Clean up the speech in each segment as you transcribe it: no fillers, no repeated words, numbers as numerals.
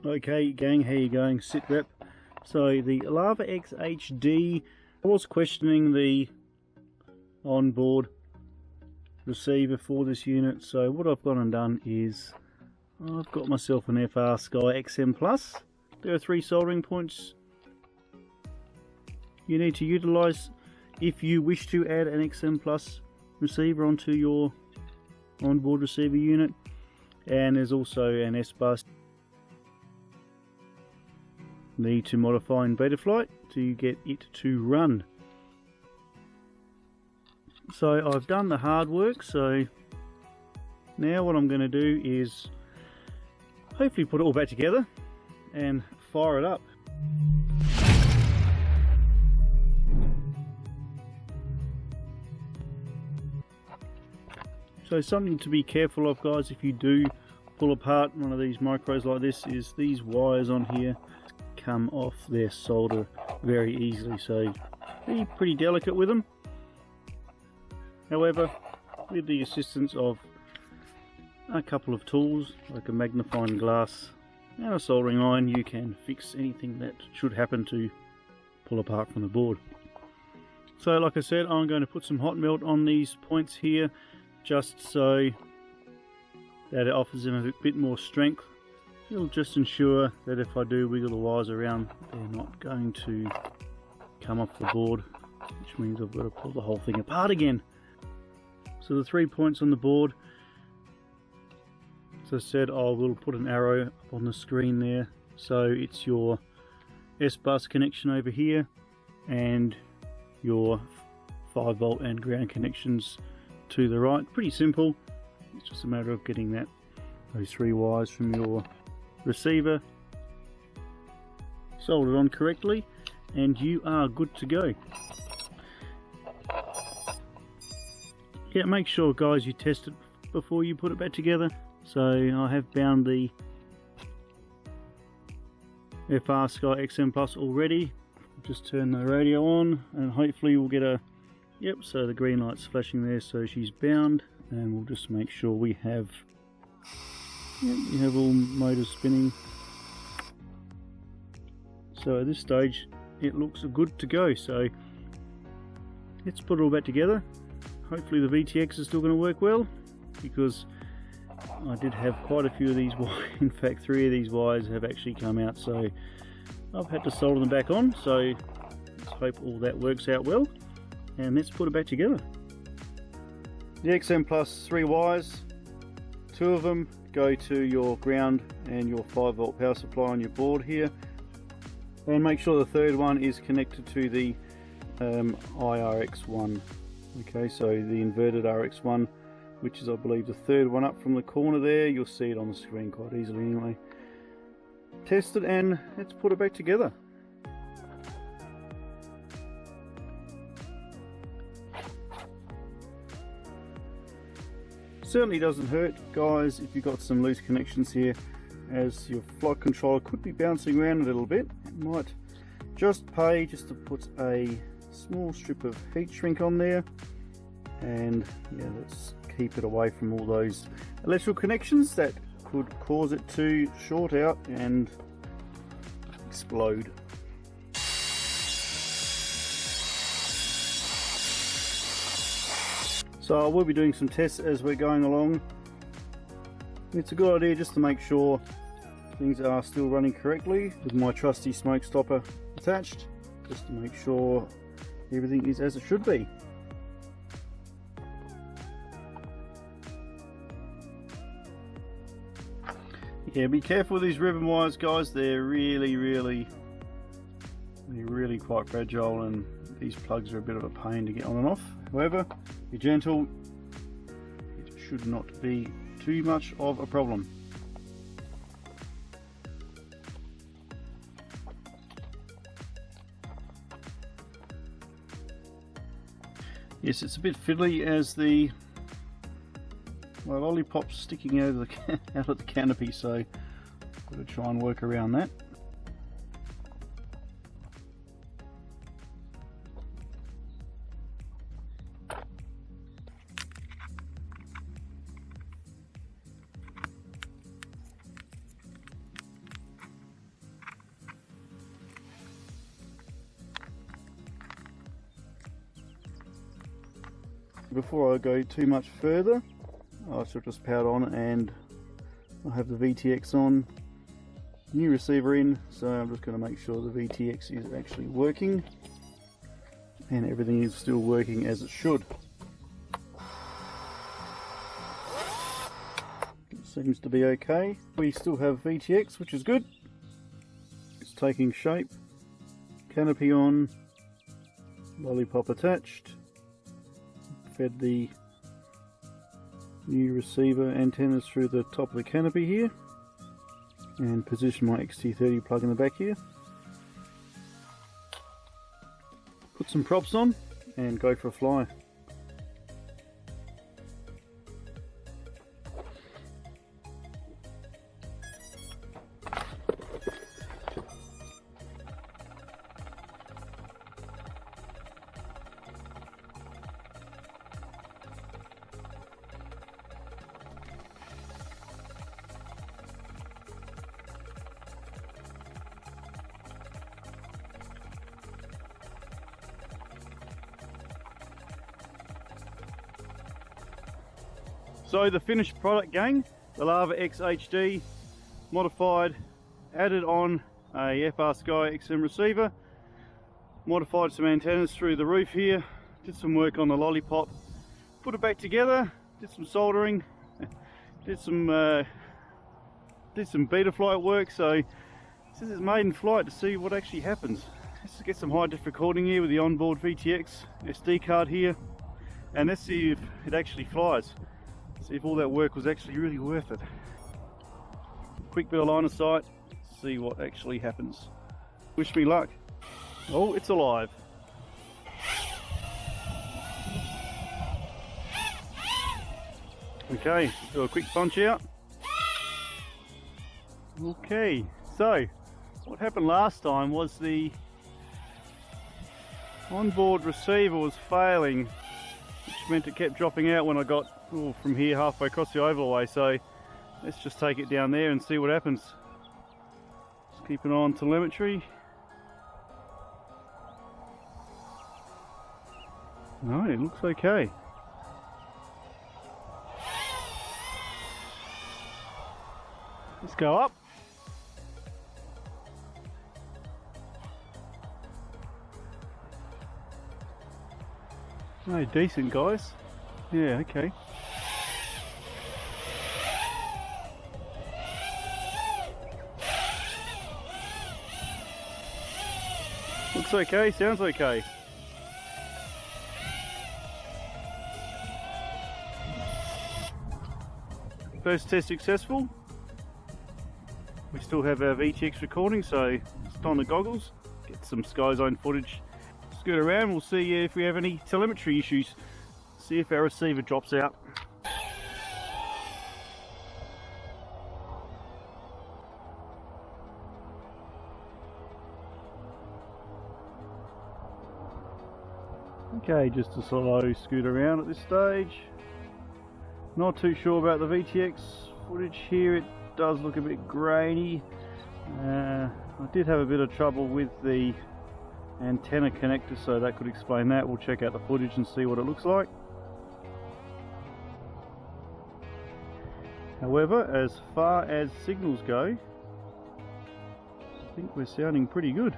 Okay gang, how you going? Sit rep. So the larva-x HD, I was questioning the onboard receiver for this unit, so what I've gone and done is I've got myself an FR Sky XM Plus. There are 3 soldering points you need to utilize if you wish to add an XM Plus receiver onto your onboard receiver unit, and there's also an S-bus. Need to modify in Betaflight to get it to run. So I've done the hard work, so now what I'm going to do is hopefully put it all back together and fire it up. So something to be careful of, guys, if you do pull apart one of these micros like this, is these wires on here come off their solder very easily, so be pretty delicate with them. However, with the assistance of a couple of tools like a magnifying glass and a soldering iron, you can fix anything that should happen to pull apart from the board. So like I said, I'm going to put some hot melt on these points here, just so that it offers them a bit more strength. It'll just ensure that if I do wiggle the wires around, they're not going to come off the board, which means I've got to pull the whole thing apart again. So the 3 points on the board, as I said, I will put an arrow up on the screen there. So it's your S-bus connection over here and your 5V and ground connections to the right. Pretty simple. It's just a matter of getting those 3 wires from your receiver soldered on correctly, and you are good to go. Yeah, make sure, guys, you test it before you put it back together. So I have bound the FR Sky XM Plus already. Just turn the radio on and hopefully we'll get a, yep, so the green light's flashing there, so she's bound, and we'll just make sure we have, yep, you have all motors spinning. So at this stage it looks good to go, so let's put it all back together. Hopefully the VTX is still going to work well, because I did have quite a few of these wires. In fact, 3 of these wires have actually come out, so I've had to solder them back on. So let's hope all that works out well, and let's put it back together. The XM Plus 3 wires, 2 of them go to your ground and your 5V power supply on your board here, and make sure the 3rd one is connected to the IRX1. Okay, so the inverted RX1, which is I believe the 3rd one up from the corner there. You'll see it on the screen quite easily anyway. Test it and let's put it back together. Certainly doesn't hurt, guys, if you've got some loose connections here, as your flight controller could be bouncing around a little bit. It might just pay just to put a small strip of heat shrink on there, and yeah, let's keep it away from all those electrical connections that could cause it to short out and explode. So I will be doing some tests as we're going along. It's a good idea just to make sure things are still running correctly with my trusty smoke stopper attached, just to make sure everything is as it should be. Yeah, be careful with these ribbon wires, guys. They're really quite fragile, and these plugs are a bit of a pain to get on and off. However, be gentle. It should not be too much of a problem. Yes, it's a bit fiddly as my lollipop's sticking out of the canopy, so I've got to try and work around that. before I go too much further, I shall just power on and I have the VTX on, new receiver in, so I'm just going to make sure the VTX is actually working and everything is still working as it should. It seems to be okay. We still have VTX, which is good. It's taking shape. Canopy on, lollipop attached, fed the new receiver antennas through the top of the canopy here, and position my XT30 plug in the back here. Put some props on and go for a fly. So the finished product, gang, the larva-x HD, modified, added on a FR Sky XM receiver, modified some antennas through the roof here, did some work on the lollipop, put it back together, did some soldering, did some beta flight work. So this is maiden flight to see what actually happens. Let's get some high def recording here with the onboard VTX SD card here, and let's see if it actually flies. See if all that work was actually really worth it. Quick bit of line of sight, see what actually happens. Wish me luck. Oh, it's alive. Okay, do a quick punch out. Okay, so what happened last time was the onboard receiver was failing, which meant it kept dropping out when I got from here halfway across the overlay. So let's just take it down there and see what happens. Just keep an eye on telemetry. No, it looks okay. Let's go up. No, decent, guys. Yeah, okay. Looks okay, sounds okay. First test successful. We still have our VTX recording, so just on the goggles, get some Skyzone footage. Scoot around, we'll see if we have any telemetry issues. See if our receiver drops out. Okay, just a slow scoot around at this stage. Not too sure about the VTX footage here. It does look a bit grainy. I did have a bit of trouble with the antenna connector, so that could explain that. We'll check out the footage and see what it looks like. However, as far as signals go, I think we're sounding pretty good.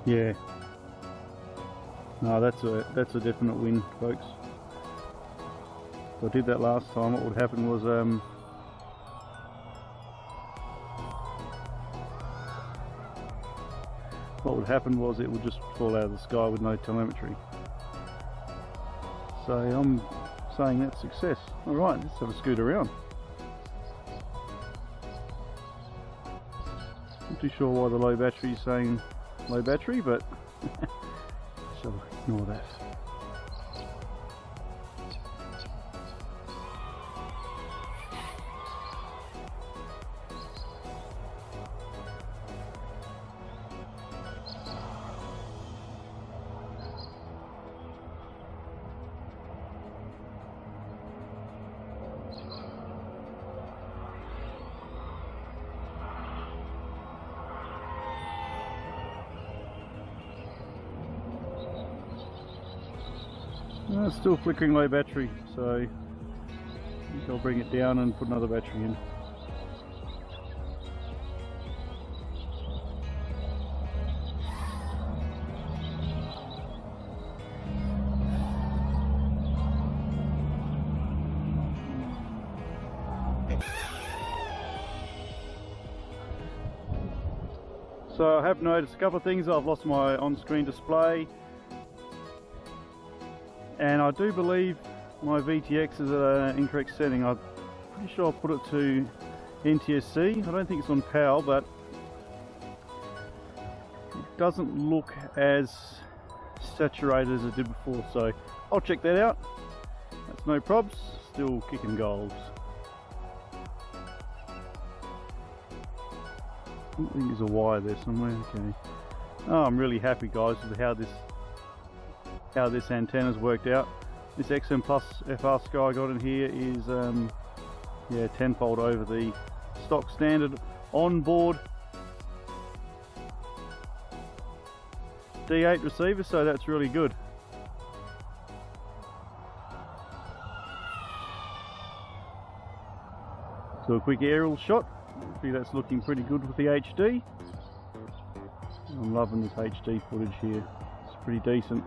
Yeah. No, that's a definite win, folks. If I did that last time, what would happen was it would just fall out of the sky with no telemetry. So I'm saying that's success. Alright, let's have a scoot around. Not too sure why the low battery is saying low battery, but shall ignore that. Still flickering low battery, so I think I'll bring it down and put another battery in. So I have noticed a couple of things. I've lost my on-screen display, and I do believe my VTX is at an incorrect setting. I'm pretty sure I put it to NTSC. I don't think it's on PAL, but it doesn't look as saturated as it did before, so I'll check that out. That's no probs, still kicking goals. I think there's a wire there somewhere. Okay. Oh, I'm really happy, guys, with how this antenna's worked out. This XM Plus FR Sky I got in here is yeah, tenfold over the stock standard onboard D8 receiver, so that's really good. So a quick aerial shot. See, that's looking pretty good with the HD. I'm loving this HD footage here. It's pretty decent.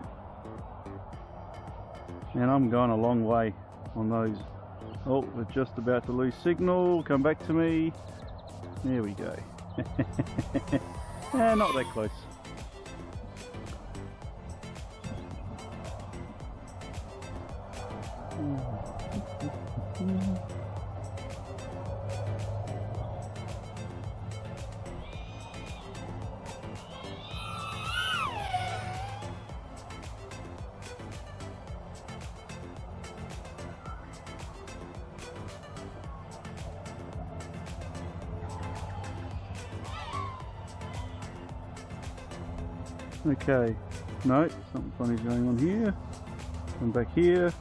And I'm going a long way on those. Oh, we're just about to lose signal. Come back to me. There we go. Not that close. Okay, no, something funny's going on here. Come back here.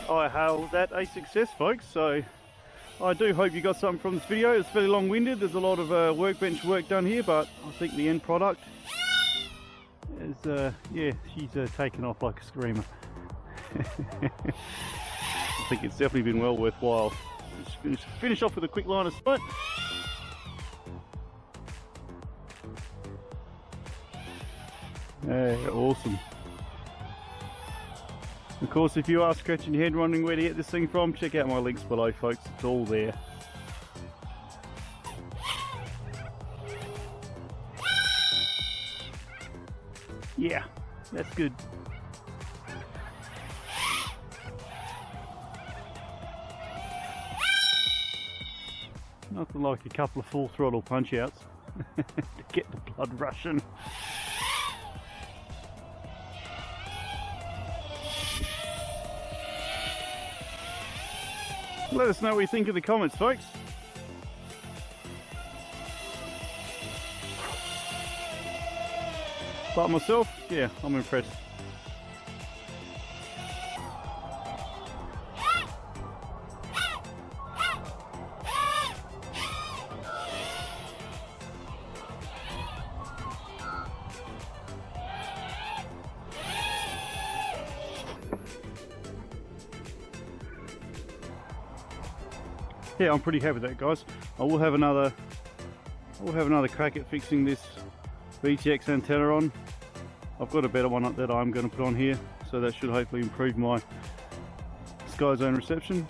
I hailed that a success, folks, so I do hope you got something from this video. It's fairly long-winded, there's a lot of workbench work done here, but I think the end product is, yeah, she's taken off like a screamer. I think it's definitely been well worthwhile. Let's finish off with a quick line of sight. Awesome. Of course, if you are scratching your head wondering where to get this thing from, check out my links below, folks. It's all there. Yeah, that's good. Nothing like a couple of full throttle punch outs to get the blood rushing. Let us know what you think in the comments, folks. But myself, yeah, I'm impressed. Yeah, I'm pretty happy with that, guys. I will have another crack at fixing this VTX antenna on. I've got a better one that I'm going to put on here, so that should hopefully improve my Skyzone reception.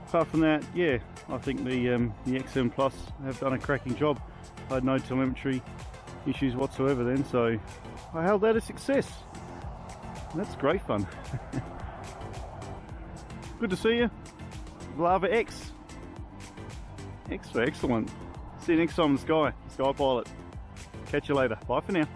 Apart from that, yeah, I think the XM Plus have done a cracking job. I had no telemetry issues whatsoever then, so I hailed that a success. That's great fun. Good to see you. Larva-x. Excellent. See you next time in the sky. Sky Pilot. Catch you later. Bye for now.